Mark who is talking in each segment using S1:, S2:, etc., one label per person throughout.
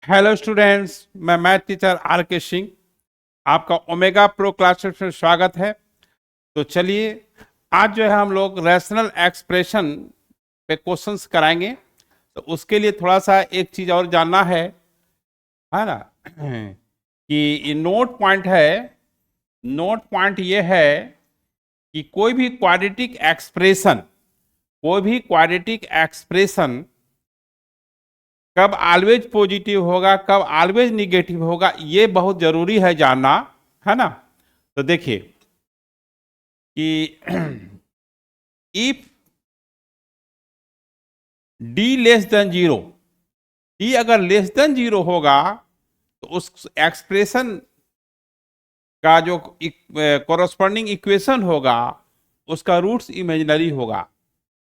S1: Hello students, मैं math teacher are के सिंह आपका ओमेगा प्रो क्लासेस में स्वागत है। तो चलिए, आज जो है हम लोग रैशनल एक्सप्रेशन पे क्वेश्चंस कराएंगे। तो उसके लिए थोड़ा सा एक चीज और जानना है ना कि ये नोट पॉइंट ये है कि कोई भी क्वाड्रेटिक एक्सप्रेशन कब ऑलवेज पॉजिटिव होगा, कब ऑलवेज निगेटिव होगा, ये बहुत जरूरी है जानना, है ना। तो देखिए कि if D less than zero, D अगर लेस देन जीरो होगा तो उस एक्सप्रेशन का जो कोरस्पॉन्डिंग इक्वेशन होगा उसका रूट्स इमेजिनरी होगा,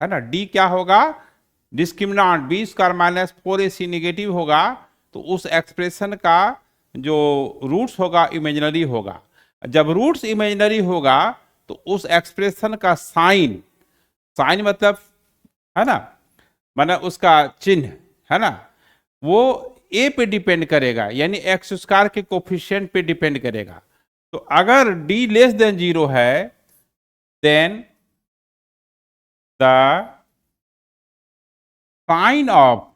S1: है ना। डी क्या होगा? Discriminant B square minus 4ac negative होगा, तो उस एक्सप्रेशन का जो रूट्स होगा इमेजिनरी होगा। जब रूट्स इमेजिनरी होगा तो उस एक्सप्रेशन का साइन, साइन मतलब, है ना, माना उसका चिन्ह, है ना, वो ए पे डिपेंड करेगा, यानी एक्स स्क्वायर के कोफिशिएंट पे डिपेंड करेगा। तो अगर डी लेस देन जीरो है then the sign of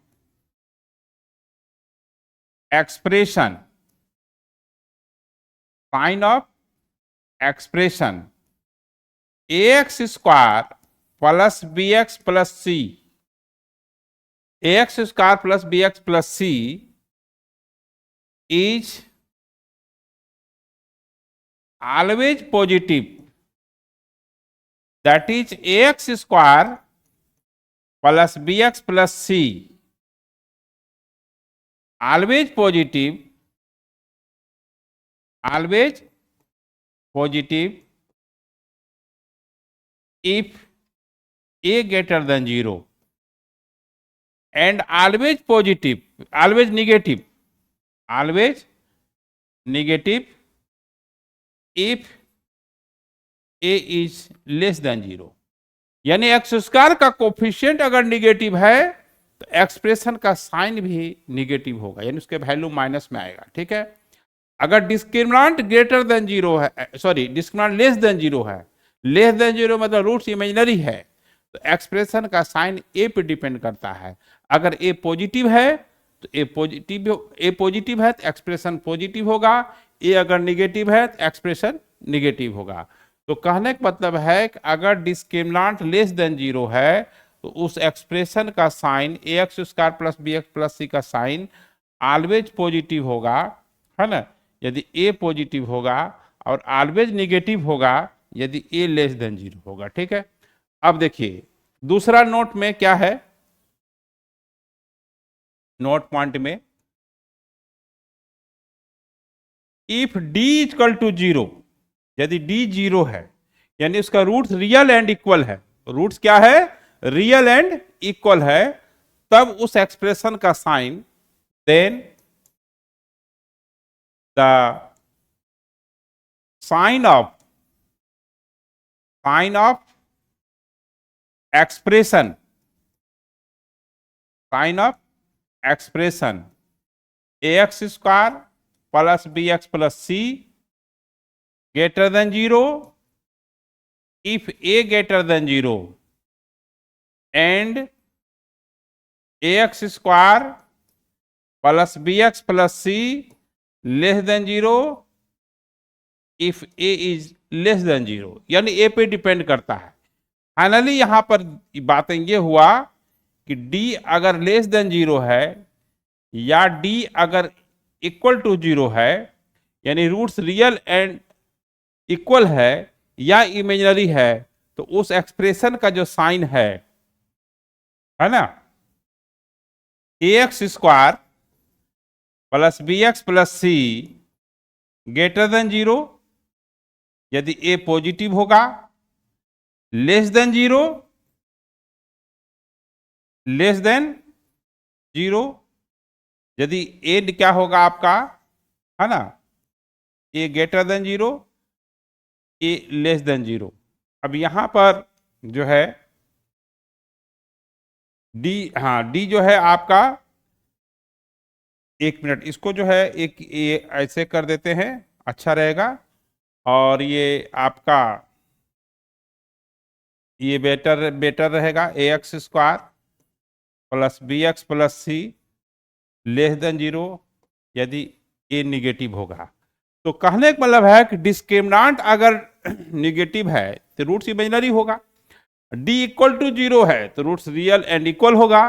S1: expression, sign of expression ax square plus B X plus C, ax square plus B X plus C is always positive, that is ax square plus bx plus c always positive, always positive if a greater than 0 and always positive, always negative, always negative if a is less than 0। यानी X square का coefficient अगर negative है तो expression का sign भी negative होगा, यानी उसके वैल्यू माइनस में आएगा, ठीक है। अगर डिस्क्रिमिनांट ग्रेटर देन जीरो है, सॉरी डिस्क्रिमिनांट लेस देन जीरो है, लेस देन जीरो मतलब रूट्स इमेजिनरी है, तो एक्सप्रेशन का साइन ए पे डिपेंड करता है। अगर ए पॉजिटिव है तो ए पॉजिटिव है तो एक्सप्रेशन पॉजिटिव होगा, ए अगर निगेटिव है तो एक्सप्रेशन निगेटिव होगा। तो कहने का मतलब है कि अगर डिस्क्रिमिनांट लेस देन जीरो है तो उस एक्सप्रेशन का sign A X square plus B X plus C का साइन ऑलवेज पॉजिटिव होगा, है ना, यदि ए पॉजिटिव होगा, और ऑलवेज निगेटिव होगा यदि ए लेस देन जीरो होगा, ठीक है। अब देखिए दूसरा नोट में क्या है, नोट पॉइंट में if D equal to zero, यदि डी जीरो है यानी उसका रूट्स रियल एंड इक्वल है, रूट्स क्या है? रियल एंड इक्वल है, तब उस एक्सप्रेशन का sign then the sign of expression, sign of expression ax square plus B X plus C greater than 0 if a greater than 0 and ax square plus bx plus c less than 0 if a is less than 0, यानी a पे depend करता है। Finally यहां पर बातें ये हुआ कि d अगर लेस देन 0 है या d अगर इक्वल टू 0 है, यानी रूट्स रियल एंड इक्वल है या इमेजिनरी है, तो उस एक्सप्रेशन का जो साइन है ना, A X square plus B X plus C greater than 0 यदि ए पॉजिटिव होगा, लेस देन 0 यदि ए क्या होगा आपका, है ना, A greater than 0, A less than 0। अब यहां पर जो है डी, हाँ डी जो है आपका एक मिनट, इसको जो है एक ये ऐसे कर देते हैं, अच्छा रहेगा। और ये आपका ये बेटर बेटर रहेगा, A X square plus B X plus C less than zero यदि ए निगेटिव होगा। तो कहने का मतलब है कि डिस्क्रिमिनेंट अगर निगेटिव है तो रूट्स इमेजिनरी होगा। डी इक्वल टू जीरो है तो रूट्स रियल एंड इक्वल होगा।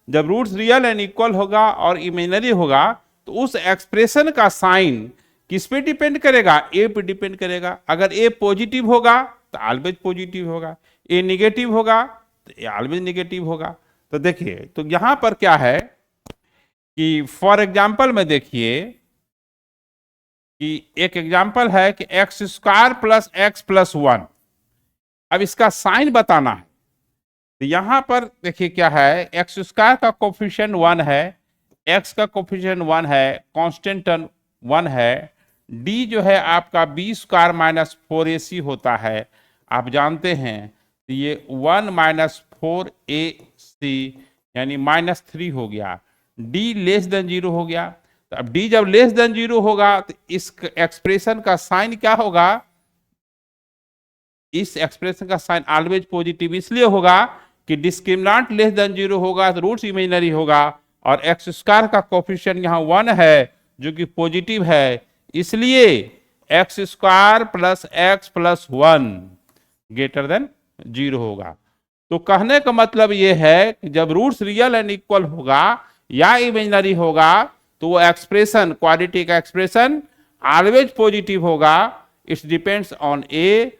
S1: जब रूट्स रियल एंड इक्वल होगा और इमेजिनरी होगा तो उस एक्सप्रेशन का साइन किस पे डिपेंड करेगा? ए पे डिपेंड करेगा। अगर ए पॉजिटिव होगा तो ऑलवेज पॉजिटिव होगा, ए निगेटिव होगा तो ए ऑलवेज निगेटिव होगा। तो देखिए, तो यहां पर क्या है कि फॉर एग्जाम्पल में देखिए कि एक एग्जाम्पल है कि x square plus x plus one. अब इसका साइन बताना है। तो यहां पर देखिए क्या है, एक्स स्क्वायर का कोफिशिएंट वन है, एक्स का कोफिशिएंट वन है, कांस्टेंट टर्म वन है। डी जो है आपका बी स्क्वायर माइनस फोर ए सी होता है, आप जानते हैं। तो ये वन माइनस फोर ए सी यानी माइनस थ्री हो गया। डी लेस देन जीरो हो गया। तो अब डी जब लेस देन जीरो होगा तो इस एक्सप्रेशन का साइन क्या होगा? इस एक्सप्रेशन का साइन ऑलवेज पॉजिटिव इसलिए होगा कि डिस्क्रिमिनेंट लेस देन जीरो होगा तो रूट्स इमेजिनरी होगा, और एक्स स्क्वायर का कोफिशिएंट यहाँ वन है जो कि पॉजिटिव है, इसलिए x square plus one greater than zero होगा। तो कहने का मतलब ये है कि जब रूट्स रियल एंड इक्वल होगा या इमेजिनरी होगा तो वो एक्सप्रेशन, क्वाड्रेटिक का एक्सप्रेशन ऑलवेज पॉजिटिव होगा। It's depends on A.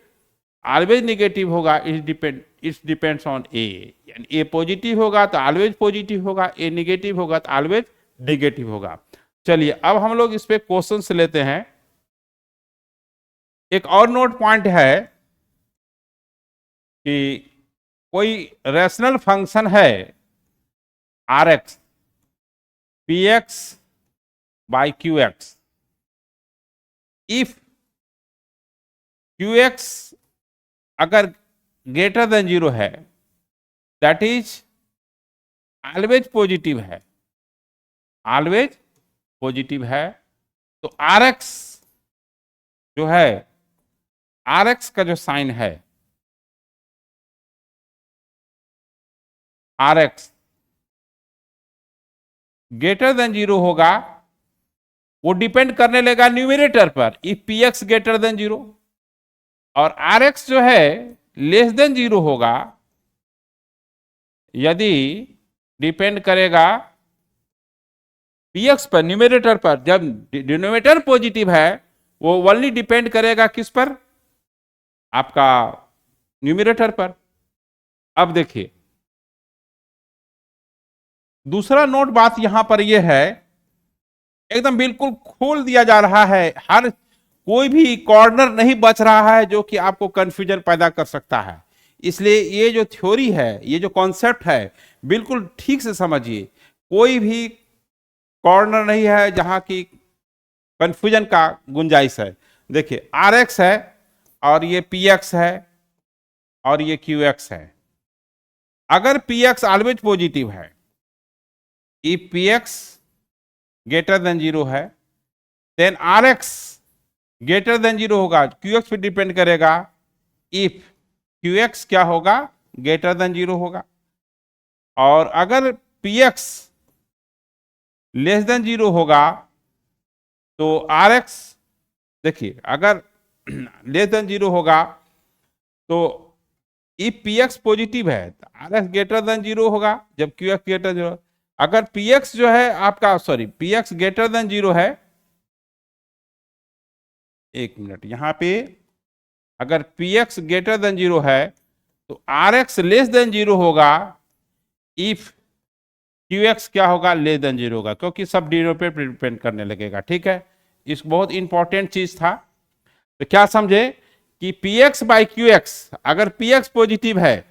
S1: Always negative होगा, इट्स डिपेंड्स ऑन ए। यानी ए पॉजिटिव होगा तो ऑलवेज पॉजिटिव होगा, ए निगेटिव होगा तो ऑलवेज निगेटिव होगा। चलिए अब हम लोग इस पे क्वेश्चंस लेते हैं। एक और नोट पॉइंट है कि कोई रैशनल फंक्शन है R X P X by Q X, if Q X अगर ग्रेटर देन जीरो है दैट इज ऑलवेज पॉजिटिव है, ऑलवेज पॉजिटिव है। तो आर एक्स जो है, आर एक्स का जो साइन है, R X greater than zero होगा, वो डिपेंड करने लगा न्यूमरेटर पर, if P X greater than zero. और आर एक्स जो है लेस देन जीरो होगा यदि डिपेंड करेगा पी एक्स पर, न्यूमरेटर पर। जब डिनोमिनेटर पॉजिटिव है वो ओनली डिपेंड करेगा किस पर? आपका न्यूमरेटर पर। अब देखिए दूसरा नोट बात यहां पर यह है, एकदम बिल्कुल खोल दिया जा रहा है, हर कोई भी कॉर्नर नहीं बच रहा है जो कि आपको कंफ्यूजन पैदा कर सकता है। इसलिए ये जो थ्योरी है, ये जो कॉन्सेप्ट है, बिल्कुल ठीक से समझिए। कोई भी कॉर्नर नहीं है जहां की कंफ्यूजन का गुंजाइश है। देखिए आर एक्स है और ये पी एक्स है और ये क्यू एक्स है। अगर पी एक्स ऑलवेज पॉजिटिव है, if P X greater than zero है, then R X greater than zero होगा, क्यू एक्स पे डिपेंड करेगा। इफ क्यू एक्स क्या होगा? ग्रेटर देन जीरो होगा। और अगर P X less than zero होगा तो आर एक्स, देखिए अगर लेस देन जीरो होगा तो इफ पी एक्स पॉजिटिव है तो R X greater than zero होगा जब क्यू एक्स ग्रेटर जीरो। अगर पी एक्स जो है आपका, sorry, P X greater than zero है, एक मिनट, यहां पे अगर P X greater than zero है तो R X less than zero होगा इफ क्यू एक्स क्या होगा? लेस देन जीरो होगा, क्योंकि सब डिनोमिनेटर पे डिपेंड करने लगेगा। ठीक है, इस बहुत इंपॉर्टेंट चीज था। तो क्या समझे कि P X by Q X, अगर पी एक्स पॉजिटिव है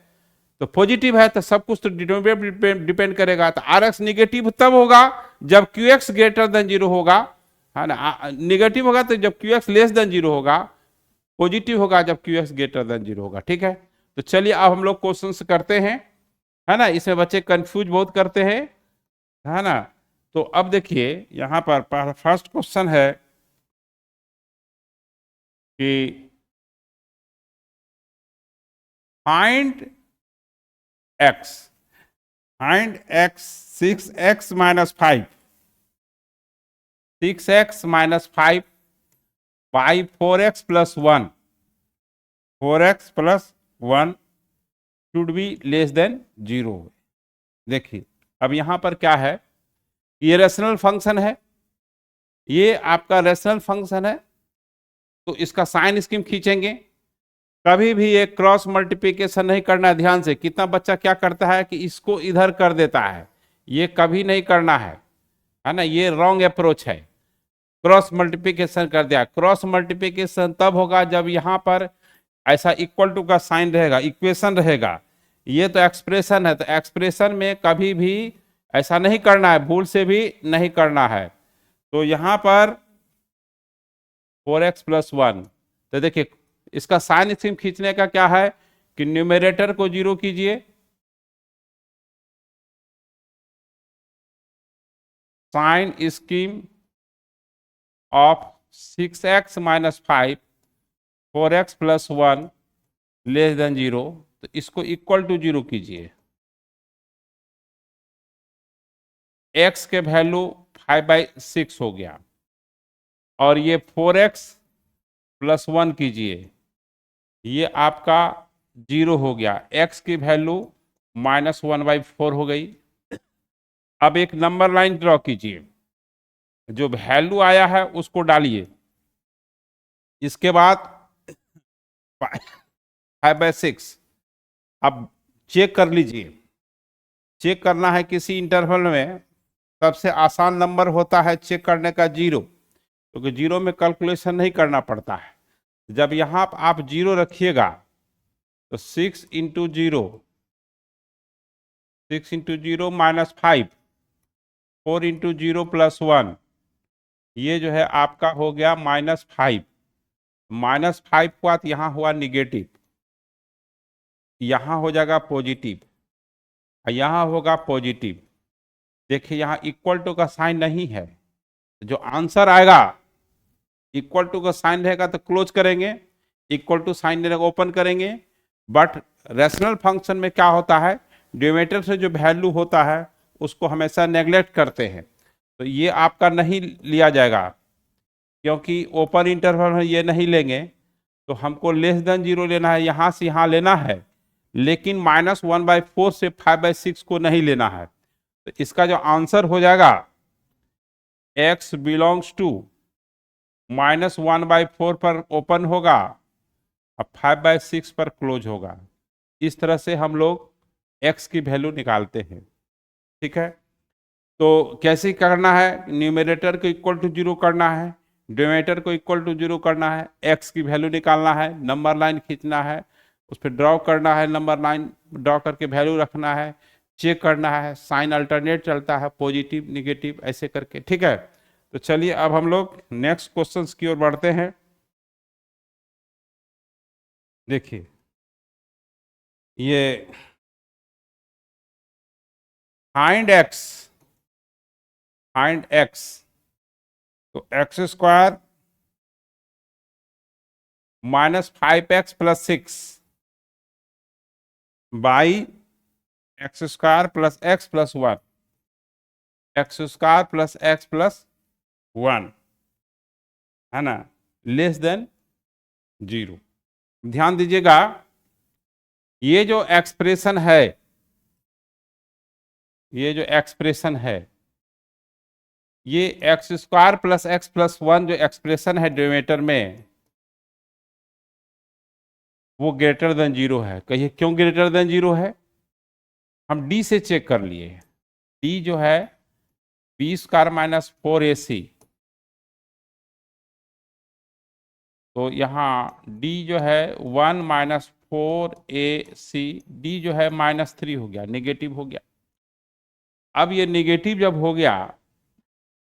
S1: तो पॉजिटिव है तो सब कुछ तो डिनोमिनेटर पे डिपेंड करेगा। तो आर एक्स निगेटिव तब होगा जब Q X greater than zero होगा, है ना। निगेटिव होगा तो जब Q x less than zero होगा, पॉजिटिव होगा जब Q X greater than zero होगा। ठीक है, तो चलिए अब हम लोग क्वेश्चंस करते हैं, है ना। इसमें बच्चे कंफ्यूज बहुत करते हैं, है ना। तो अब देखिए यहां पर फर्स्ट क्वेश्चन है कि find x, find x 6x minus 5, 6x minus 5 by 4x plus 1, 4x plus 1 should be less than 0। देखिए अब यहां पर क्या है, ये रेशनल फंक्शन है, ये आपका रेशनल फंक्शन है, तो इसका साइन स्कीम खींचेंगे। कभी भी एक क्रॉस मल्टीप्लिकेशन नहीं करना, ध्यान से। कितना बच्चा क्या करता है कि इसको इधर कर देता है, ये कभी नहीं करना है ना, ये रॉन्ग अप्रोच है। क्रॉस मल्टीप्लिकेशन कर दिया, क्रॉस मल्टीप्लिकेशन तब होगा जब यहां पर ऐसा इक्वल टू का साइन रहेगा, इक्वेशन रहेगा। ये तो एक्सप्रेशन है, तो एक्सप्रेशन में कभी भी ऐसा नहीं करना है, भूल से भी नहीं करना है। तो यहां पर 4x प्लस 1, तो देखिए इसका साइन स्कीम खींचने का क्या है कि न्यूमेरेटर को 0 कीजिए, sign scheme of 6x minus 5 4x plus 1 less than 0, तो इसको इक्वल टू 0 कीजिए। x के वैल्यू 5/6 हो गया, और ये 4x प्लस 1 कीजिए, ये आपका 0 हो गया। x की वैल्यू -1/4 हो गई। अब एक नंबर लाइन ड्रॉ कीजिए, जो वैल्यू आया है उसको डालिए, इसके बाद 5/6। अब चेक कर लीजिए, चेक करना है किसी इंटरवल में सबसे आसान नंबर होता है चेक करने का 0, क्योंकि 0 में कैलकुलेशन नहीं करना पड़ता है। जब यहां आप 0 रखिएगा तो 6 into 0, 6 into 0 minus 5, 4 into 0 plus 1, ये जो है आपका हो गया -5। -5 का यहां हुआ निगेटिव, यहां हो जाएगा पॉजिटिव, यहां होगा पॉजिटिव। देखिए यहां इक्वल टू का साइन नहीं है, जो आंसर आएगा इक्वल टू का साइन रहेगा तो क्लोज करेंगे, इक्वल टू साइन रहेगा ओपन करेंगे। बट रेशनल फंक्शन में क्या होता है, डिनोमिनेटर से जो वैल्यू होता है उसको हमेशा नेग्लेक्ट करते हैं, तो ये आपका नहीं लिया जाएगा, क्योंकि ओपन इंटरवल में ये नहीं लेंगे। तो हमको लेस देन 0 लेना है, यहां से यहां लेना है, लेकिन -1/4 से 5/6 को नहीं लेना है। तो इसका जो आंसर हो जाएगा x बिलोंग्स टू -1/4 पर ओपन होगा और 5/6 पर क्लोज होगा। इस तरह से हम लोग x की वैल्यू निकालते हैं, ठीक है। तो कैसे करना है, न्यूमरेटर को इक्वल टू 0 करना है, डिनोमिनेटर को इक्वल टू 0 करना है, x की वैल्यू निकालना है, नंबर लाइन खींचना है, उस पर ड्रॉ करना है, नंबर लाइन ड्रॉ करके वैल्यू रखना है, चेक करना है, साइन अल्टरनेट चलता है, पॉजिटिव निगेटिव ऐसे करके, ठीक है। तो चलिए अब हम लोग नेक्स्ट क्वेश्चंस की ओर बढ़ते हैं। देखिए ये फाइंड एक्स, फाइंड एक्स, तो x² -5x plus 6 by x² plus x plus 1, x² plus x plus 1, है ना, लेस देन 0। ध्यान दीजिएगा, ये जो एक्सप्रेशन है, ये जो एक्सप्रेशन है, ये x² प्लस x प्लस 1 जो एक्सप्रेशन है डिनोमिनेटर में, वो ग्रेटर देन 0 है। कहिए क्यों ग्रेटर देन 0 है, हम d से चेक कर लिए, d जो है b² माइनस 4ac, तो यहाँ d जो है 1 माइनस 4ac, d जो है -3 हो गया, निगेटिव हो गया। अब ये निगेटिव जब हो गया,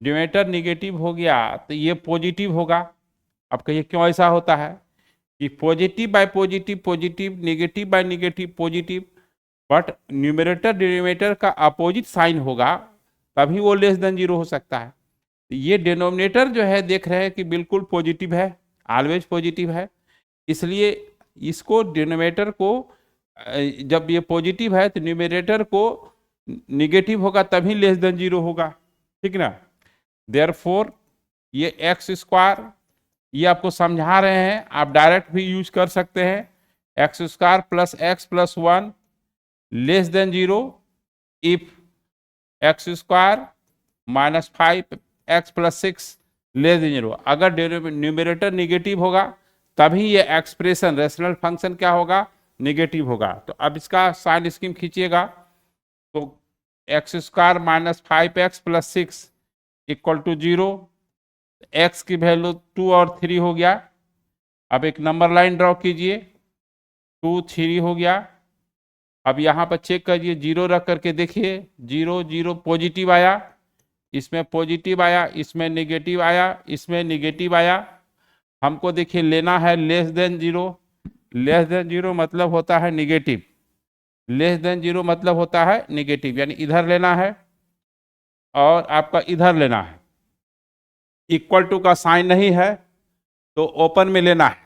S1: डिनोमिनेटर निगेटिव हो गया, तो ये पॉजिटिव होगा। अब कहिए क्यों ऐसा होता है कि positive bye positive positive, negative bye negative positive, but numerator denominator का अपोजिट साइन होगा, तभी वो लेस देन जीरो हो सकता है। ये डिनोमिनेटर जो है देख रहे हैं कि बिल्कुल पॉजिटिव है, ऑलवेज पॉजिटिव है, इसलिए इसको डिनोमिनेटर को जब ये पॉजिटिव है तो न्यूमरेटर को निगेटिव होगा तभी लेस देन जीरो होगा, ठीक ना। देयरफॉर ये एक्स स्क्वायर, ये आपको समझा रहे हैं, आप डायरेक्ट भी यूज कर सकते हैं, x square plus x plus one less than zero if x square minus 5x plus 6 less than zero. अगर न्यूमरेटर निगेटिव होगा तभी ये एक्सप्रेशन रेशनल फंक्शन क्या होगा, निगेटिव होगा। तो अब इसका साइन स्कीम खींचिएगा, तो X square minus 5x plus 6 equal to zero, X की वैल्यू 2 और 3 हो गया। अब एक नंबर लाइन ड्रॉ कीजिए, 2 3 हो गया। अब यहाँ पर चेक करिए, जीरो रख करके देखिए, 0 0 पॉजिटिव आया, इसमें पॉजिटिव आया, इसमें नेगेटिव आया, इसमें नेगेटिव आया। हमको देखिए लेना है less than zero, less than zero मतलब होता है निगेटिव, लेस देन जीरो मतलब होता है निगेटिव, यानी इधर लेना है और आपका इधर लेना है। इक्वल टू का साइन नहीं है तो ओपन में लेना है।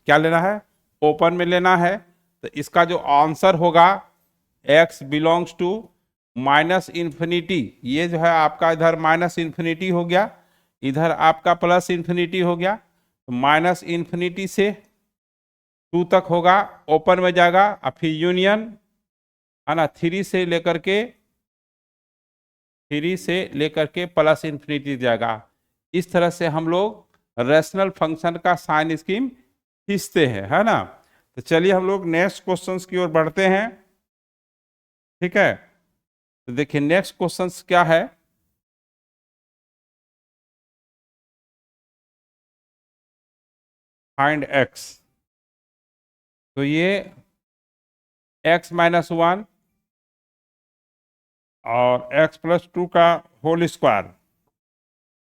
S1: क्या लेना है, ओपन में लेना है। तो इसका जो आंसर होगा x belongs to minus infinity, ये जो है आपका इधर माइनस इन्फिनिटी हो गया, इधर आपका प्लस इन्फिनिटी हो गया। तो माइनस इन्फिनिटी से 2 तक होगा, ओपन में जाएगा, और फिर यूनियन है ना, 3 से लेकर के प्लस इन्फिनिटी जाएगा। इस तरह से हम लोग रैशनल फंक्शन का साइन स्कीम खींचते हैं, है ना। तो चलिए हम लोग नेक्स्ट क्वेश्चंस की ओर बढ़ते हैं, ठीक है। तो देखिए नेक्स्ट क्वेश्चंस क्या है, फाइंड x। तो ये x माइनस 1 और x प्लस 2 का होल स्क्वायर,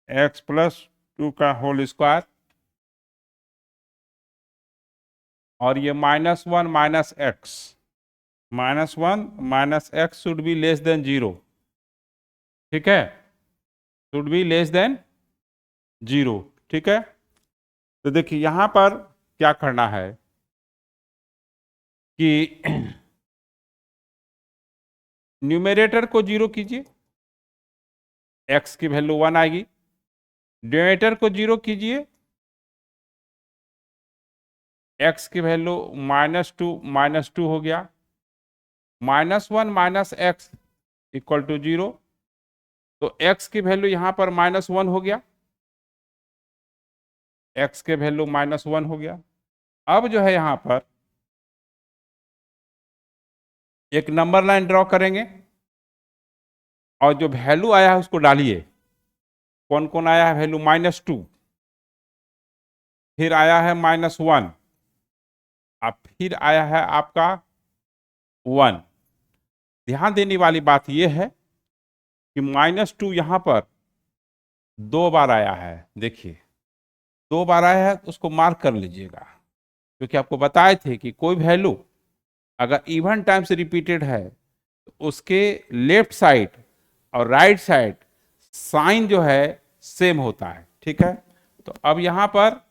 S1: x प्लस 2 का होल स्क्वायर, और ये -1 minus x, -1 minus x should be less than zero, ठीक है, should be less than zero, ठीक है। तो देखिए यहां पर क्या करना है कि न्यूमरेटर को जीरो कीजिए, x की वैल्यू 1 आएगी, डिनोमिनेटर को जीरो कीजिए, x की वैल्यू -2 हो गया, -1 minus X equal to zero, तो x की वैल्यू यहां पर -1 हो गया, x के वैल्यू -1 हो गया। अब जो है यहां पर एक नंबर लाइन ड्रॉ करेंगे और जो वैल्यू आया है उसको डालिए। कौन कौन आया है वैल्यू, -2, फिर आया है -1, अब फिर आया है आपका 1। ध्यान देने वाली बात यह है कि -2 यहां पर 2 बार आया है, देखिए 2 बार आया है, उसको मार्क कर लीजिएगा, क्योंकि आपको बताए थे कि कोई वैल्यू अगर इवन टाइम से रिपीटेड है तो उसके लेफ्ट साइड और राइट साइड साइन जो है सेम होता है, ठीक है। तो अब यहां पर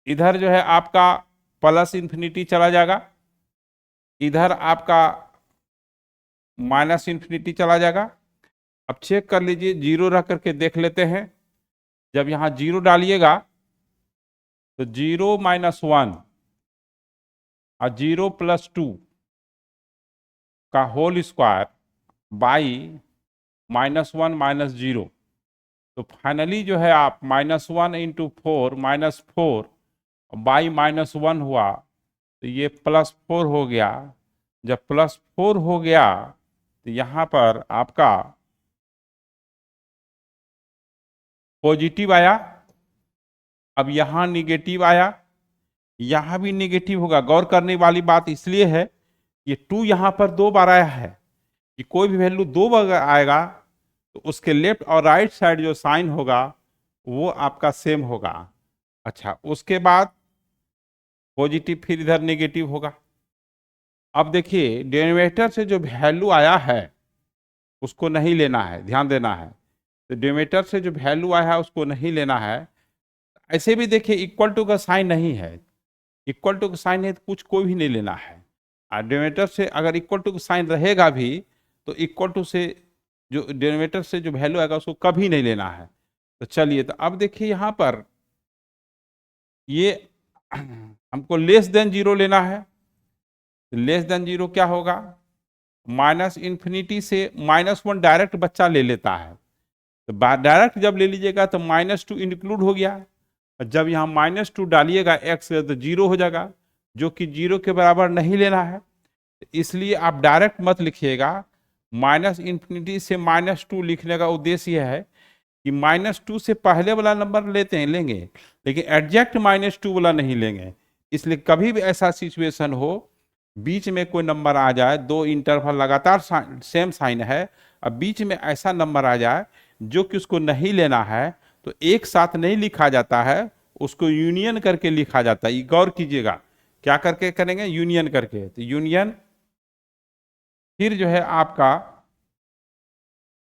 S1: इधर जो है आपका प्लस इन्फिनिटी चला जाएगा, इधर आपका माइनस इन्फिनिटी चला जाएगा। अब चेक कर लीजिए, जीरो रख करके देख लेते हैं। जब यहां जीरो डालिएगा तो 0 माइनस 1 और 0 प्लस 2 का होल स्क्वायर बाई -1 माइनस 0, तो फाइनली जो है आप -1 इंटू 4 -4 बाई -1 हुआ, तो ये +4 हो गया। जब +4 हो गया तो यहां पर आपका पॉजिटिव आया, अब यहां निगेटिव आया, यहां भी निगेटिव होगा। गौर करने वाली बात इसलिए है, ये 2 यहां पर 2 बार आया है, कि कोई भी वैल्यू 2 बार आएगा तो उसके लेफ्ट और राइट साइड जो साइन होगा वो आपका सेम होगा। अच्छा, उसके बाद पॉजिटिव, फिर इधर नेगेटिव होगा। अब देखिए डिनोमिनेटर से जो वैल्यू आया है उसको नहीं लेना है, ध्यान देना है। तो डिनोमिनेटर से जो वैल्यू आया है उसको नहीं लेना है। ऐसे भी देखिए इक्वल टू का साइन नहीं है, इक्वल टू का साइन है तो कुछ कोई भी नहीं लेना है। और डिनोमिनेटर से अगर इक्वल टू का साइन रहेगा भी तो इक्वल टू से जो डिनोमिनेटर से जो वैल्यू आएगा उसको कभी नहीं लेना है। तो चलिए, तो अब देखिए यहाँ पर ये हमको लेस देन जीरो लेना है। लेस देन जीरो क्या होगा, माइनस इंफिनिटी से -1 डायरेक्ट बच्चा ले लेता है। तो डायरेक्ट जब ले लीजिएगा तो -2 इंक्लूड हो गया, और जब यहाँ -2 डालिएगा एक्स तो जीरो हो जाएगा, जो कि जीरो के बराबर नहीं लेना है। इसलिए आप डायरेक्ट मत लिखिएगा। माइनस इंफिनिटी से -2 लिखने का उद्देश्य यह है कि -2 से पहले वाला नंबर लेंगे, लेकिन एग्जैक्ट -2 वाला नहीं लेंगे। इसलिए कभी भी ऐसा सिचुएशन हो, बीच में कोई नंबर आ जाए, दो इंटरवल लगातार सेम साइन है, अब बीच में ऐसा नंबर आ जाए जो कि उसको नहीं लेना है, तो एक साथ नहीं लिखा जाता है, उसको यूनियन करके लिखा जाता है। ये गौर कीजिएगा, क्या करके करेंगे, यूनियन करके। तो यूनियन फिर जो है आपका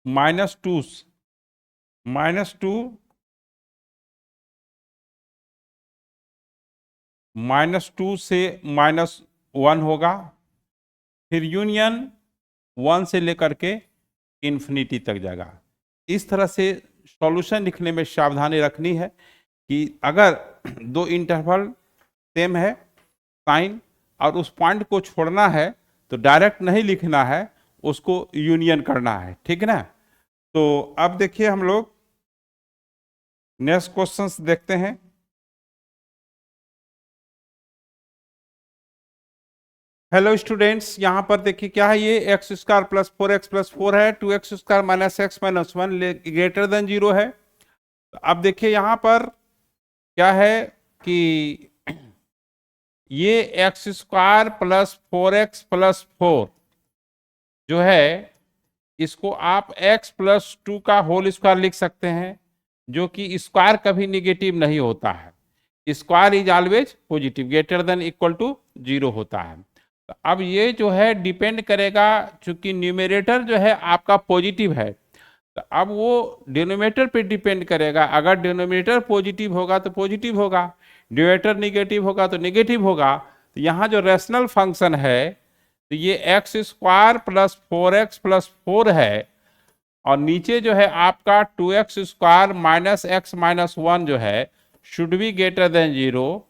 S1: -2 से -1 होगा, फिर यूनियन 1 से लेकर के इन्फिनिटी तक जाएगा। इस तरह से सॉल्यूशन लिखने में सावधानी रखनी है कि अगर दो इंटरवल सेम है साइन और उस पॉइंट को छोड़ना है तो डायरेक्ट नहीं लिखना है, उसको यूनियन करना है, ठीक है ना। तो अब देखिए हम लोग नेक्स्ट क्वेश्चंस देखते हैं। हेलो स्टूडेंट्स, यहां पर देखिए क्या है, ये x square plus 4x plus 4 है, 2x square minus X minus 1 greater than 0 है। तो अब देखिए यहां पर क्या है कि ये x square plus 4x plus 4 जो है, इसको आप x प्लस 2 का होल स्क्वायर लिख सकते हैं, जो कि स्क्वायर कभी निगेटिव नहीं होता है। Square is always positive, greater than equal to 0 होता है। तो अब ये जो है डिपेंड करेगा, चूंकि न्यूमरेटर जो है आपका पॉजिटिव है, तो अब वो डिनोमिनेटर पे डिपेंड करेगा। अगर डिनोमिनेटर पॉजिटिव होगा तो पॉजिटिव होगा, डिनोमिनेटर निगेटिव होगा तो निगेटिव होगा। तो यहाँ जो रैशनल फंक्शन है, तो ये x square plus 4x plus 4 है, और नीचे जो है आपका 2x square minus X minus 1 जो है should be greater than 0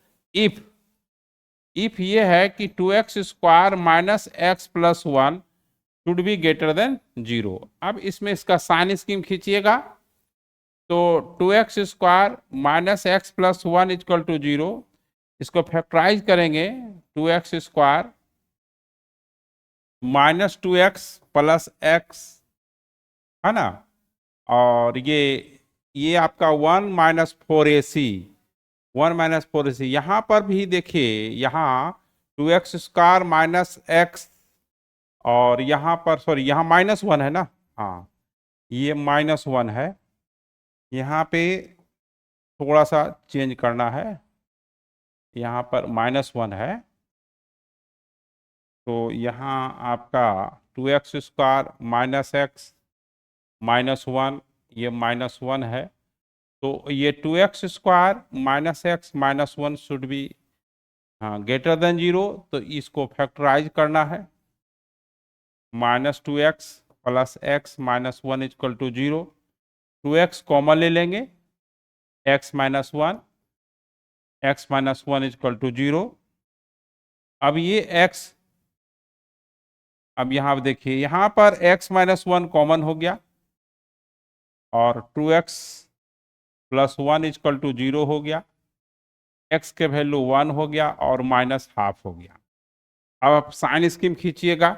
S1: if ये है कि 2x square minus X plus 1 should be greater than 0। अब इसमें इसका साइन स्कीम खींचिएगा, तो 2x square minus X plus 1 equal to 0, इसको फैक्टराइज करेंगे, 2x square minus 2x plus x है ना, और ये आपका 1 माइनस 4ac, 1 माइनस 4ac। यहाँ पर भी देखिए, यहाँ 2x स्क्वायर माइनस एक्स, और यहाँ पर सॉरी यहाँ -1 है ना, हाँ ये -1 है, यहाँ पे थोड़ा सा चेंज करना है, यहाँ पर -1 है, तो यहाँ आपका 2x square minus X minus 1, ये -1 है, तो ये 2x square minus X minus 1 should be greater than 0। तो इसको फैक्टराइज करना है, -2x plus X minus 1 equal to 0, 2x common ले लेंगे, x minus 1, x minus 1 equal to 0। अब ये x, अब यहाँ देखिए यहाँ पर x माइनस 1 कॉमन हो गया, और 2x प्लस 1 इक्वल टू 0 हो गया, x के वैल्यू 1 हो गया और -½ हो गया। अब आप साइन स्कीम खींचिएगा,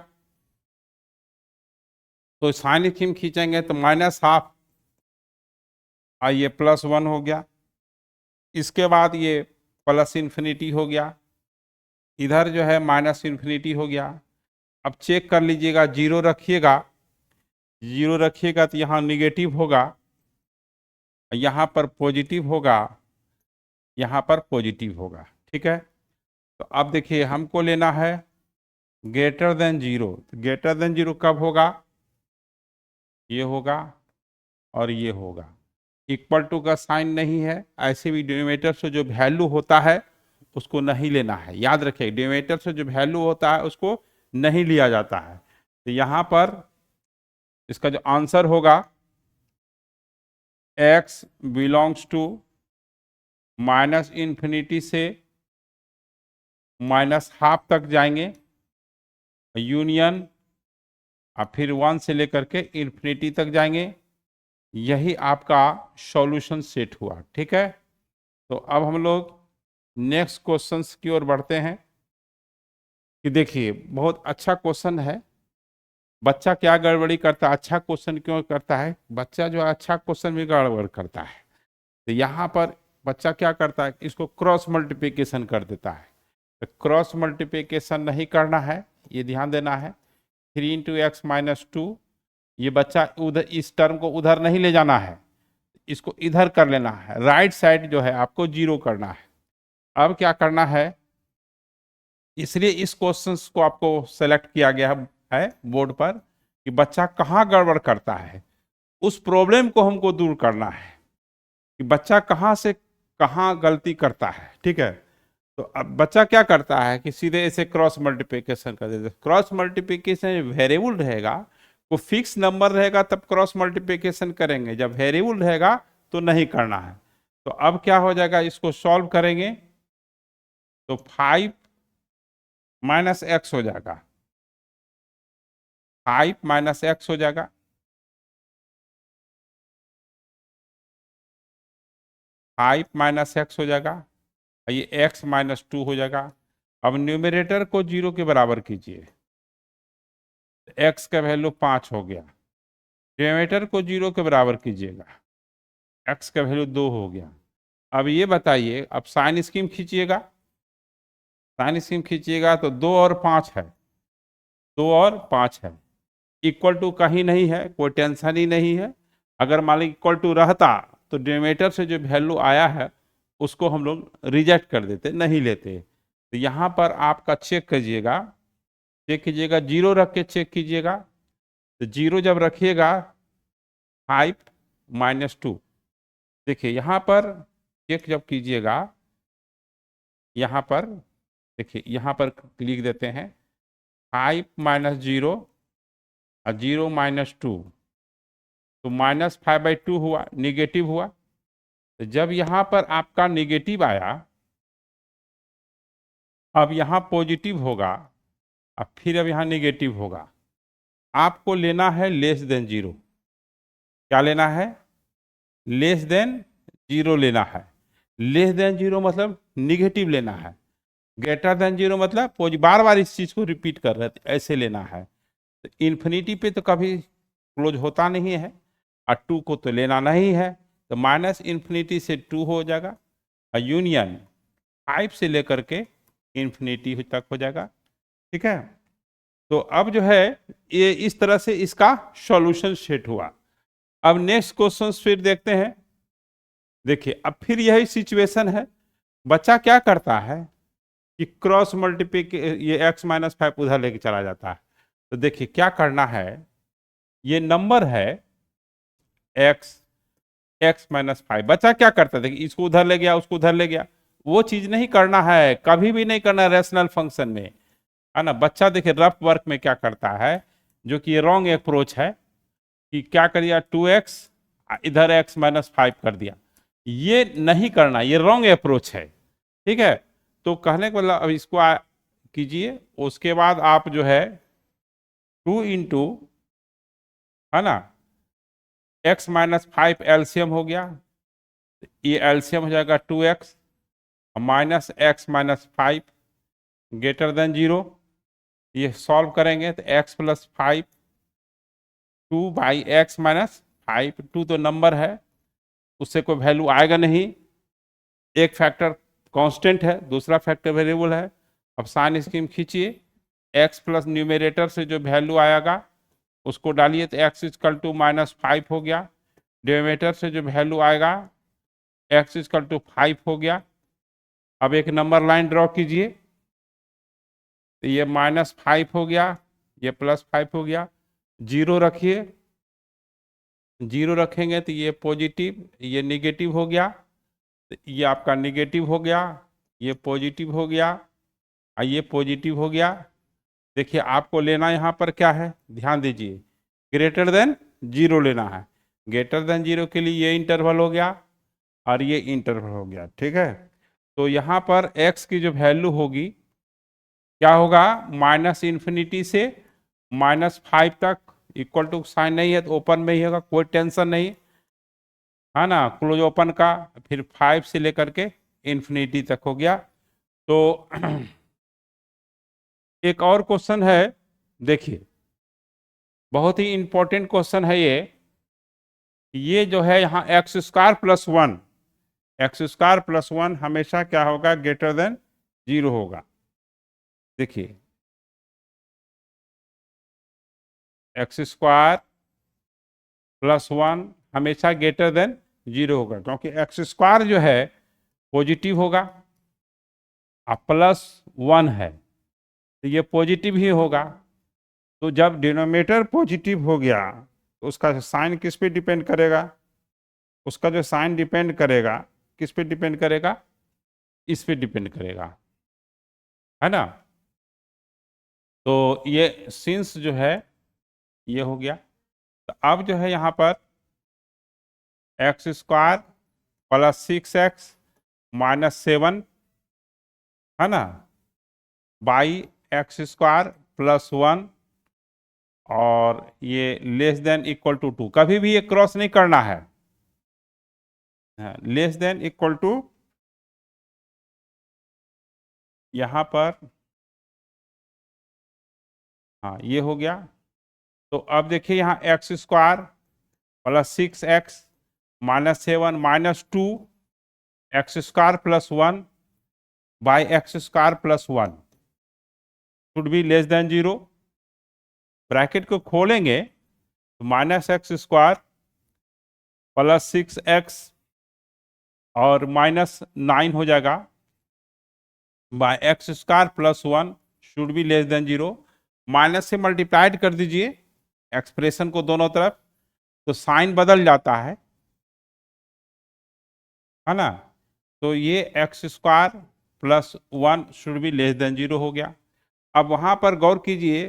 S1: तो साइन स्कीम खींचेंगे तो -½ ये +1 हो गया, इसके बाद ये प्लस इन्फिनिटी हो गया, इधर जो है माइनस इन्फिनिटी हो गया। अब चेक कर लीजिएगा, 0 रखिएगा, 0 रखिएगा तो यहाँ निगेटिव होगा, यहाँ पर पॉजिटिव होगा, यहाँ पर पॉजिटिव होगा, ठीक है। तो अब देखिए हमको लेना है ग्रेटर देन 0। ग्रेटर देन 0 कब होगा, ये होगा और ये होगा। इक्वल टू का साइन नहीं है, ऐसे भी डिनोमिनेटर से जो वैल्यू होता है उसको नहीं लेना है, याद रखिए डिनोमिनेटर से जो वैल्यू होता है उसको नहीं लिया जाता है। तो यहां पर इसका जो आंसर होगा x belongs to minus infinity से माइनस हाफ तक जाएंगे, यूनियन और फिर 1 से लेकर के इन्फिनिटी तक जाएंगे। यही आपका सॉल्यूशन सेट हुआ, ठीक है। तो अब हम लोग नेक्स्ट क्वेश्चंस की ओर बढ़ते हैं कि देखिए बहुत अच्छा क्वेश्चन है। बच्चा क्या गड़बड़ी करता है, अच्छा क्वेश्चन क्यों करता है, बच्चा जो अच्छा क्वेश्चन भी गड़बड़ करता है। तो यहाँ पर बच्चा क्या करता है, इसको क्रॉस मल्टीप्लिकेशन कर देता है। तो क्रॉस मल्टीप्लिकेशन नहीं करना है, ये ध्यान देना है। 3 इंटू एक्स माइनस 2, ये बच्चा उधर इस टर्म को उधर नहीं ले जाना है, इसको इधर कर लेना है। राइट साइड जो है आपको 0 करना है। अब क्या करना है, इसलिए इस क्वेश्चन को आपको सेलेक्ट किया गया है बोर्ड पर कि बच्चा कहाँ गड़बड़ करता है, उस प्रॉब्लम को हमको दूर करना है कि बच्चा कहाँ से कहाँ गलती करता है, ठीक है। तो अब बच्चा क्या करता है कि सीधे ऐसे क्रॉस मल्टीप्लिकेशन कर देते। क्रॉस मल्टीप्लिकेशन वेरिएबल रहेगा, वो फिक्स नंबर रहेगा तब क्रॉस मल्टीप्लिकेशन करेंगे, जब वेरिएबल रहेगा तो नहीं करना है। तो अब क्या हो जाएगा, इसको सॉल्व करेंगे तो 5 माइनस एक्स हो जाएगा, 5 माइनस एक्स हो जाएगा, 5 माइनस एक्स हो जाएगा, ये x माइनस 2 हो जाएगा। अब न्यूमरेटर को 0 के बराबर कीजिए, x का वैल्यू 5 हो गया। डिनोमिनेटर को 0 के बराबर कीजिएगा, x का वैल्यू 2 हो गया। अब ये बताइए, अब साइन स्कीम खींचिएगा, साइन स्कीम खींचिएगा तो 2 और 5 है, 2 और 5 है, इक्वल टू कहीं नहीं है, कोई टेंशन ही नहीं है। अगर मान लीजिए इक्वल टू रहता तो डिनोमिनेटर से जो वैल्यू आया है उसको हम लोग रिजेक्ट कर देते, नहीं लेते। तो यहाँ पर आपका चेक कीजिएगा, चेक कीजिएगा 0 रख के चेक कीजिएगा। तो 0 जब रखिएगा 5 माइनस 2, देखिए यहाँ पर चेक जब कीजिएगा, यहाँ पर देखिए यहाँ पर लिख देते हैं 5 माइनस 0 और 0 माइनस 2, तो माइनस 5/2 हुआ, निगेटिव हुआ। तो जब यहाँ पर आपका निगेटिव आया, अब यहाँ पॉजिटिव होगा, अब फिर अब यहाँ निगेटिव होगा। आपको लेना है लेस देन 0, क्या लेना है, लेस देन 0 लेना है। लेस देन 0 मतलब निगेटिव लेना है, ग्रेटर देन 0 मतलब बार बार इस चीज को रिपीट कर रहे थे, ऐसे लेना है। तो इन्फिनिटी पे तो कभी क्लोज होता नहीं है, और 2 को तो लेना नहीं है, तो माइनस इन्फिनिटी से 2 हो जाएगा, और यूनियन 5 से लेकर के इन्फिनिटी तक हो जाएगा, ठीक है। तो अब जो है ये इस तरह से इसका सॉल्यूशन सेट हुआ। अब नेक्स्ट क्वेश्चन फिर देखते हैं। देखिए अब फिर यही सिचुएशन है, बच्चा क्या करता है कि क्रॉस मल्टीप्लिकेशन, ये x माइनस 5 उधर लेके चला जाता है। तो देखिए क्या करना है, ये नंबर है x माइनस 5, बच्चा क्या करता है, देखिए इसको उधर ले गया, उसको उधर ले गया, वो चीज नहीं करना है, कभी भी नहीं करना रैशनल फंक्शन में, है ना। बच्चा देखिए रफ वर्क में क्या करता है, जो कि ये रॉन्ग अप्रोच है, कि क्या कर दिया 2x इधर x माइनस 5 कर दिया, ये नहीं करना, ये रॉन्ग अप्रोच है, ठीक है। तो कहने का मतलब अब इसको कीजिए, उसके बाद आप जो है 2 इंटू, है ना, x माइनस 5 एलसीएम हो गया, ये एलसीएम हो जाएगा 2x minus x minus 5 greater than 0, ये सॉल्व करेंगे तो x plus 5 2 by x minus 5, 2 तो नंबर है, उससे कोई वैल्यू आएगा नहीं, एक फैक्टर कांस्टेंट है, दूसरा फैक्टर वेरिएबल है। अब साइन स्कीम खींचिए, x प्लस न्यूमरेटर से जो वैल्यू आएगा उसको डालिए, तो x इजकल टू माइनस 5 हो गया, डिनोमिनेटर से जो वैल्यू आएगा x इजकल टू 5 हो गया। अब एक नंबर लाइन ड्रॉ कीजिए, तो ये माइनस 5 हो गया, ये प्लस 5 हो गया, 0 रखिए, जीरो रखेंगे तो ये पॉजिटिव, ये निगेटिव हो गया, तो ये आपका निगेटिव हो गया, ये पॉजिटिव हो गया और ये पॉजिटिव हो गया। देखिए आपको लेना यहाँ पर क्या है, ध्यान दीजिए, ग्रेटर देन जीरो लेना है। ग्रेटर देन जीरो के लिए ये इंटरवल हो गया और ये इंटरवल हो गया, ठीक है। तो यहाँ पर x की जो वैल्यू होगी क्या होगा, माइनस इन्फिनिटी से -5 तक, इक्वल टू साइन नहीं है तो ओपन में ही होगा, कोई टेंशन नहीं है ना, क्लोज ओपन का, फिर 5 से लेकर के इन्फिनिटी तक हो गया। तो एक और क्वेश्चन है, देखिए बहुत ही इंपॉर्टेंट क्वेश्चन है ये जो है यहाँ x square plus one, x square plus one हमेशा क्या होगा, ग्रेटर देन जीरो होगा। देखिए एक्स स्क्वायर प्लस वन हमेशा ग्रेटर देन जीरो होगा, क्योंकि एक्स स्क्वायर जो है पॉजिटिव होगा और प्लस वन है तो ये पॉजिटिव ही होगा। तो जब डिनोमिनेटर पॉजिटिव हो गया तो उसका साइन किस पे डिपेंड करेगा, उसका जो साइन डिपेंड करेगा किस पे डिपेंड करेगा, इस पे डिपेंड करेगा, है ना। तो ये सिंस जो है ये हो गया। तो अब जो है यहाँ पर x square plus 6x minus 7, है ना, बाई एक्स स्क्वायर प्लस 1 और ये लेस देन इक्वल टू 2, कभी भी ये क्रॉस नहीं करना है, लेस देन इक्वल टू, यहाँ पर हाँ ये हो गया। तो अब देखिए यहाँ x square plus 6x minus 7 minus 2 x square plus 1 by X square plus 1 should be less than zero. Bracket को खोलेंगे तो minus x square plus 6x और माइनस 9 हो जाएगा by X square plus 1 should be less than zero. Minus से multiplied कर दीजिए expression को दोनों तरफ, तो साइन बदल जाता है ना। तो ये x square plus 1 should be less than zero हो गया। अब वहाँ पर गौर कीजिए,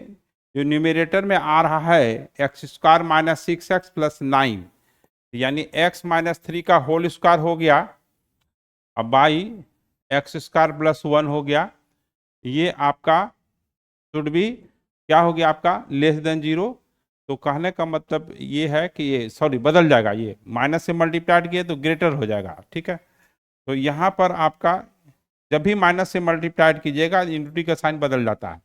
S1: जो न्यूमरेटर में आ रहा है x square minus 6x plus 9, यानी x माइनस 3 का होल स्क्वायर हो गया, अब बाई एक्स स्क्वायर प्लस 1 हो गया, ये आपका शुड बी क्या हो गया, आपका लेस देन जीरो। तो कहने का मतलब ये है कि ये सॉरी बदल जाएगा, ये माइनस से मल्टीप्लाइड किए तो ग्रेटर हो जाएगा, ठीक है। तो यहाँ पर आपका जब भी माइनस से मल्टीप्लाइड कीजिएगा इनटू का साइन बदल जाता है।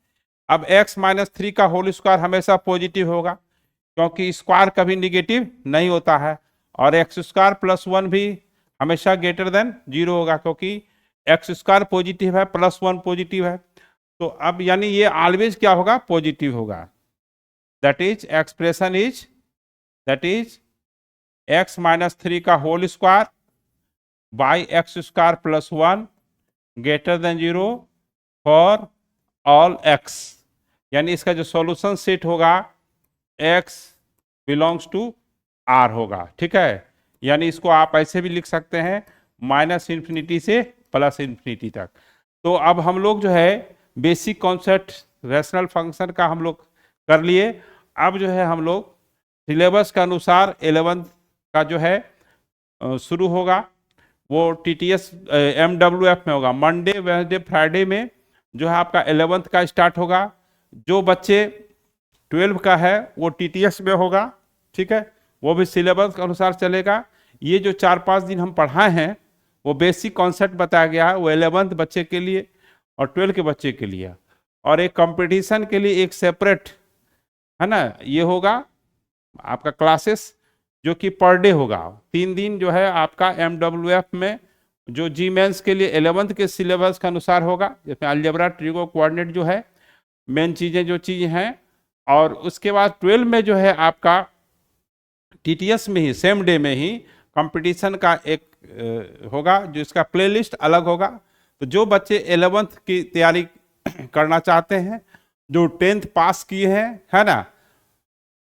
S1: अब x माइनस 3 का होल स्क्वायर हमेशा पॉजिटिव होगा, क्योंकि स्क्वायर कभी निगेटिव नहीं होता है, और एक्स स्क्वायर प्लस 1 भी हमेशा ग्रेटर देन जीरो होगा, क्योंकि एक्स स्क्वायर पॉजिटिव है प्लस 1 पॉजिटिव है। तो अब यानी ये ऑलवेज क्या होगा, पॉजिटिव होगा। That is expression is, that is X minus 3 का whole square by X square plus 1 greater than zero for all x। यानी इसका जो सॉल्यूशन सेट होगा x बिलोंग्स टू r होगा, ठीक है। यानी इसको आप ऐसे भी लिख सकते हैं माइनस इन्फिनिटी से प्लस इन्फिनिटी तक। तो अब हम लोग जो है बेसिक कॉन्सेप्ट रैशनल फंक्शन का हम लोग कर लिए। अब जो है हम लोग सिलेबस के अनुसार 11th का जो है शुरू होगा, वो TTS MWF में होगा, मंडे वेडनेसडे फ्राइडे में जो है आपका 11th का स्टार्ट होगा। जो बच्चे 12 का है वो TTS में होगा, ठीक है, वो भी सिलेबस के अनुसार चलेगा। ये जो 4-5 दिन हम पढ़ाए हैं वो बेसिक कॉन्सेप्ट बताया गया है, वो 11th बच्चे के लिए और 12 के बच्चे के लिए, और एक कंपटीशन के लिए एक सेपरेट, है ना, ये होगा आपका क्लासेस जो कि पर डे होगा। 3 दिन जो है आपका MWF में जो जी मेंस के लिए 11th के सिलेबस के अनुसार होगा, जैसे अलजेब्रा, ट्रिगो, कोऑर्डिनेट जो है मेन चीज़ें जो चीज़ हैं। और उसके बाद 12 में जो है आपका TTS में ही सेम डे में ही कंपटीशन का एक होगा, जो इसका प्लेलिस्ट अलग होगा। तो जो बच्चे 11th की तैयारी करना चाहते हैं, जो 10th पास किए हैं, है ना,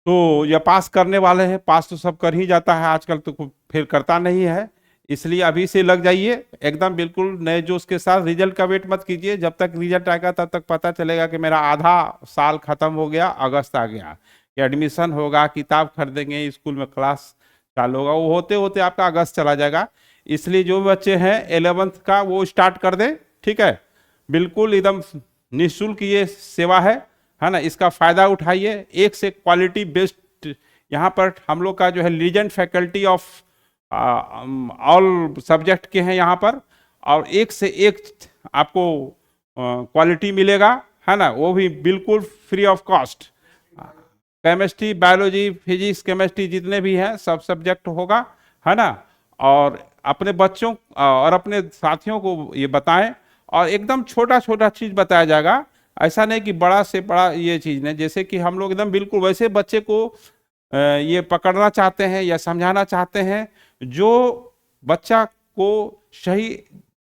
S1: तो ये पास करने वाले हैं, पास तो सब कर ही जाता है आजकल, तो फिर करता नहीं है, इसलिए अभी से लग जाइए एकदम बिल्कुल नए जोश के साथ। रिजल्ट का वेट मत कीजिए, जब तक रिजल्ट आएगा तब तक पता चलेगा कि मेरा आधा साल खत्म हो गया, अगस्त आ गया, एडमिशन होगा, किताब खरीदेंगे, स्कूल में क्लास चालू होगा, वो होते होते आपका अगस्त चला जाएगा। इसलिए जो बच्चे हैं 11th का वो स्टार्ट कर दें, ठीक है, बिल्कुल एकदम निःशुल्क ये सेवा है ना, इसका फायदा उठाइए। एक से क्वालिटी बेस्ड यहाँ पर हम लोग का जो है legend faculty of all subject के हैं यहाँ पर, और एक से एक आपको क्वालिटी मिलेगा, है ना, वो भी बिल्कुल free of cost. Chemistry, biology, physics, chemistry जितने भी हैं सब सब्जेक्ट होगा, है ना। और अपने बच्चों और अपने साथियों को ये बताएं, और एकदम छोटा छोटा चीज़ बताया जाएगा, ऐसा नहीं कि बड़ा से बड़ा ये चीज़ नहीं। जैसे कि हम लोग एकदम बिल्कुल वैसे बच्चे को ये पकड़ना चाहते हैं या समझाना चाहते हैं जो बच्चा को सही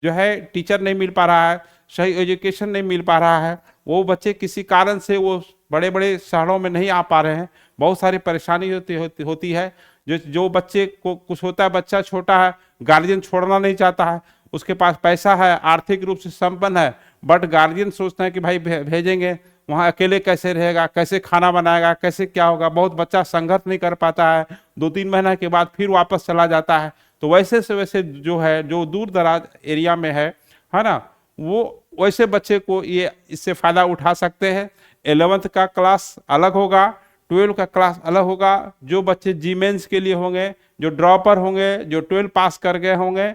S1: जो है टीचर नहीं मिल पा रहा है, सही एजुकेशन नहीं मिल पा रहा है, वो बच्चे किसी कारण से वो बड़े बड़े शहरों में नहीं आ पा रहे हैं, बहुत सारी परेशानी होती है। जो बच्चे को कुछ होता है, बच्चा छोटा है, गार्जियन छोड़ना नहीं चाहता है, उसके पास पैसा है, आर्थिक रूप से संपन्न है, बट गार्जियन सोचते हैं कि भाई भेजेंगे वहाँ अकेले कैसे रहेगा, कैसे खाना बनाएगा, कैसे क्या होगा, बहुत बच्चा संघर्ष नहीं कर पाता है, 2-3 महीने के बाद फिर वापस चला जाता है। तो वैसे से वैसे जो है जो दूर दराज एरिया में है ना, वो वैसे बच्चे को ये इससे फायदा उठा सकते हैं। 11th का क्लास अलग होगा, 12 का क्लास अलग होगा। जो बच्चे जी मेंस के लिए होंगे, जो ड्रॉपर होंगे, जो 12 पास कर गए होंगे,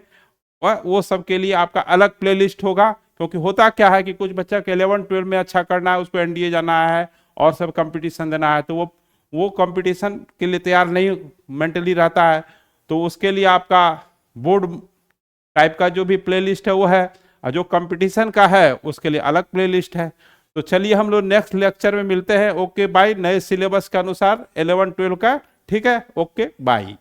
S1: वो सब के लिए आपका अलग प्लेलिस्ट होगा। क्योंकि होता क्या है कि कुछ बच्चा के 11-12 में अच्छा करना है, उसको एनडीए जाना है और सब कंपटीशन देना है, तो वो कंपटीशन के लिए तैयार नहीं मेंटली रहता है, तो उसके लिए आपका बोर्ड टाइप का जो भी प्लेलिस्ट है वो है, और जो कंपटीशन का है उसके लिए अलग प्लेलिस्ट है। तो चलिए हम लोग नेक्स्ट लेक्चर में मिलते हैं। ओके बाय, नए सिलेबस के अनुसार 11-12 का, ठीक है, ओके बाय।